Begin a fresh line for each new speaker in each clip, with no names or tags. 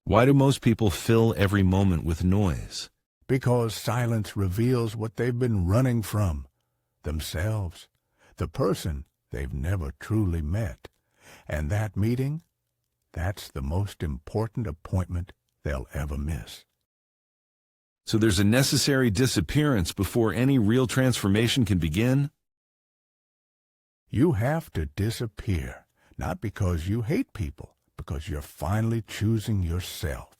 Why do most people fill every moment with noise?
Because silence reveals what they've been running from, themselves, the person they've never truly met. And that meeting, that's the most important appointment they'll ever miss.
So there's a necessary disappearance before any real transformation can begin?
You have to disappear, not because you hate people, because you're finally choosing yourself.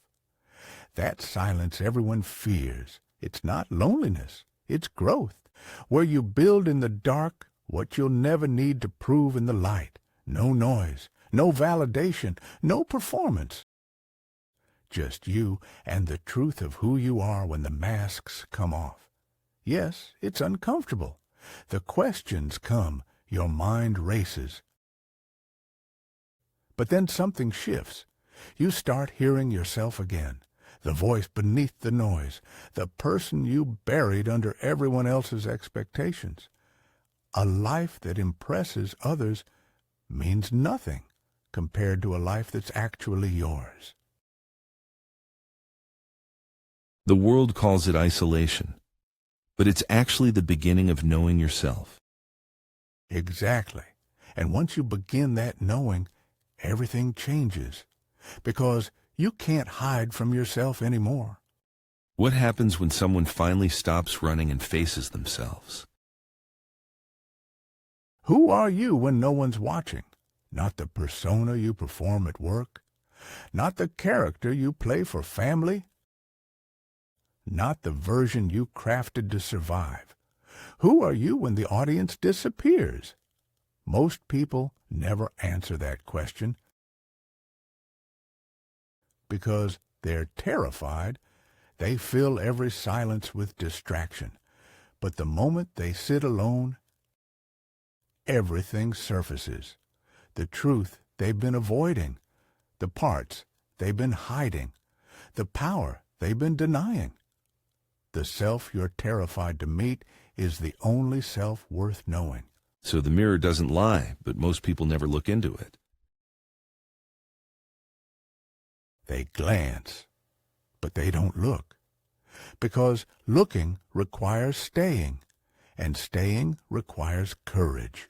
That silence everyone fears, it's not loneliness, it's growth, where you build in the dark what you'll never need to prove in the light. No noise, no validation, no performance. Just you and the truth of who you are when the masks come off. Yes, it's uncomfortable. The questions come, your mind races. But then something shifts. You start hearing yourself again, the voice beneath the noise, the person you buried under everyone else's expectations. A life that impresses others means nothing compared to a life that's actually yours.
The world calls it isolation, but it's actually the beginning of knowing yourself.
Exactly. And once you begin that knowing, everything changes, because you can't hide from yourself anymore.
What happens when someone finally stops running and faces themselves?
Who are you when no one's watching? Not the persona you perform at work, not the character you play for family, not the version you crafted to survive. Who are you when the audience disappears? Most people never answer that question because they're terrified. They fill every silence with distraction. But the moment they sit alone, everything surfaces. The truth they've been avoiding, the parts they've been hiding, the power they've been denying. The self you're terrified to meet is the only self worth knowing.
So the mirror doesn't lie, but most people never look into it.
They glance, but they don't look. Because looking requires staying, and staying requires courage.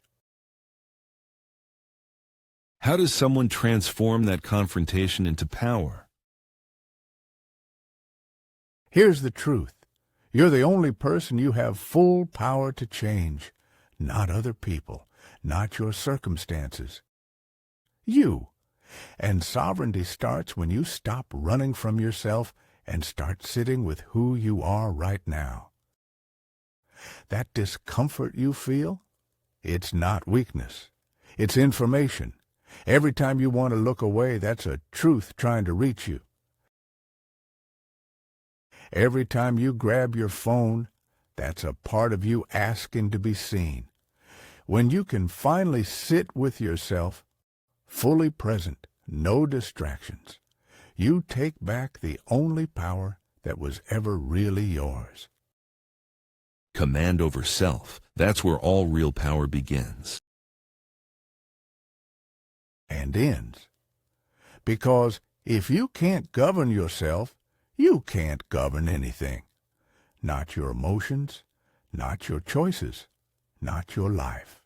How does someone transform that confrontation into power?
Here's the truth. You're the only person you have full power to change, not other people, not your circumstances. You. And sovereignty starts when you stop running from yourself and start sitting with who you are right now. That discomfort you feel, it's not weakness. It's information. Every time you want to look away, that's a truth trying to reach you. Every time you grab your phone, that's a part of you asking to be seen. When you can finally sit with yourself, fully present, no distractions, you take back the only power that was ever really yours.
Command over self. That's where all real power begins.
And ends. Because if you can't govern yourself, you can't govern anything. Not your emotions, not your choices, not your life.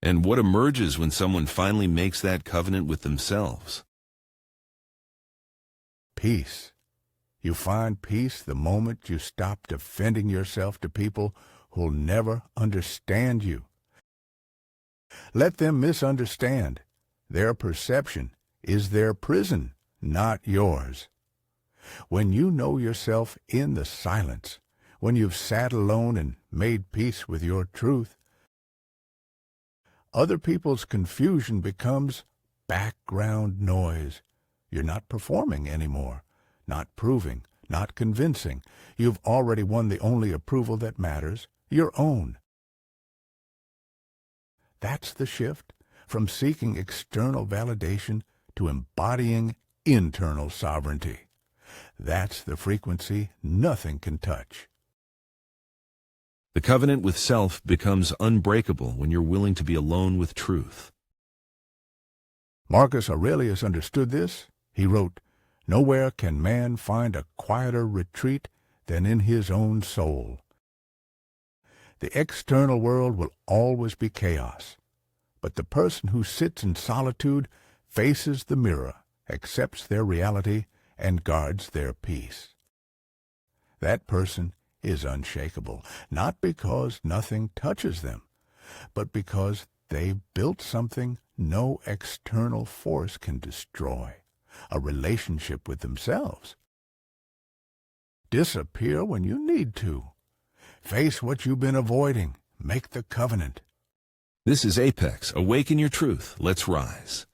And what emerges when someone finally makes that covenant with themselves?
Peace. You find peace the moment you stop defending yourself to people who'll never understand you. Let them misunderstand. Their perception is their prison, not yours. When you know yourself in the silence, when you've sat alone and made peace with your truth, other people's confusion becomes background noise. You're not performing anymore, not proving, not convincing. You've already won the only approval that matters, your own. That's the shift from seeking external validation to embodying internal sovereignty. That's the frequency nothing can touch.
The covenant with self becomes unbreakable when you're willing to be alone with truth.
Marcus Aurelius understood this. He wrote, "Nowhere can man find a quieter retreat than in his own soul." The external world will always be chaos, but the person who sits in solitude faces the mirror, accepts their reality, and guards their peace. That person is unshakable, not because nothing touches them, but because they built something no external force can destroy, a relationship with themselves. Disappear when you need to. Face what you've been avoiding. Make the covenant.
This is Apex. Awaken your truth. Let's rise.